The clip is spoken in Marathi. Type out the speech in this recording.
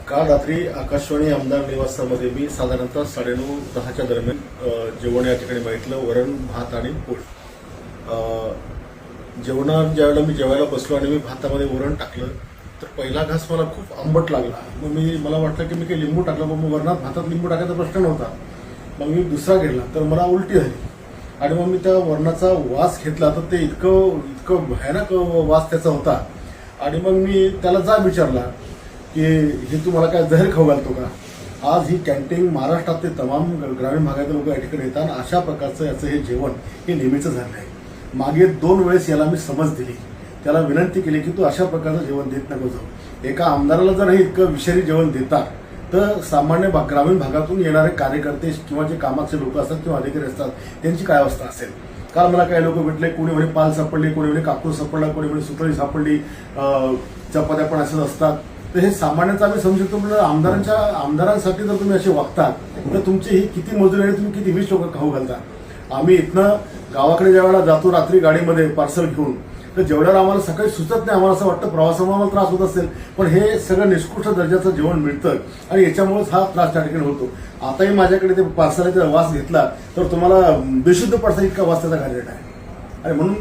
काल रात्री आकाशवाणी आमदार निवासामध्ये मी साधारणतः 9:30-10च्या दरम्यान जेवण या ठिकाणी मागितलं. वरण, भात आणि पोळी. ज्यावेळेला मी जेवायला बसलो आणि मी भातामध्ये वरण टाकलं तर पहिला घास मला खूप आंबट लागला. मग मला वाटलं की मी काही लिंबू टाकलं, पण वरणात भातात लिंबू टाकायचा प्रश्न नव्हता. मग मी दुसरा घेतला तर मला उलटी झाली आणि मग मी त्या वरणाचा वास घेतला तर ते इतकं भयानक वास त्याचा होता. आणि मग मी त्याला जाब विचारला की हे तू मला काय जहर खाऊ घालतो का? आज ही कॅन्टीन महाराष्ट्रातले तमाम ग्रामीण भागातील लोक या ठिकाणी येतात आणि अशा प्रकारचं याचं हे जेवण हे नेहमीचं झालं आहे. मागे 2 वेळेस याला मी समज दिली, त्याला विनंती केली की तू अशा प्रकारचं जेवण देत नको जाऊ. एका आमदाराला जर हे इतकं विषारी जेवण देतात तर सामान्य ग्रामीण भागातून येणारे कार्यकर्ते किंवा जे कामाचे लोक असतात किंवा अधिकारी असतात त्यांची काय अवस्था असेल. काल मला काही लोक भेटले, कोणी म्हणे पाल सापडली, कोणी म्हणे कापूर सापडला, कोणी म्हणे सुतळी सापडली, चपात्या पण असंच असतात. तर हे सामान्यच आम्ही समजू शकतो. म्हणजे आमदारांसाठी जर तुम्ही असे वागता तर तुमची ही किती मजुरी आणि तुम्ही किती 20 लोक खाऊ घालता. आम्ही इथनं गावाकडे ज्यावेळेला जातो रात्री गाडीमध्ये पार्सल घेऊन, तर जेवढ्याला आम्हाला सकाळी सुचत नाही, आम्हाला असं वाटतं प्रवासामुळे आम्हाला त्रास होत असेल, पण हे सगळं निष्कृष्ट दर्जाचं जेवण मिळतं आणि याच्यामुळेच हा त्रास त्या ठिकाणी होतो. आताही माझ्याकडे ते पार्सलाचा वास घेतला तर तुम्हाला बेशुद्ध पडसा इतका वास त्याचा घालत आहे. आणि म्हणून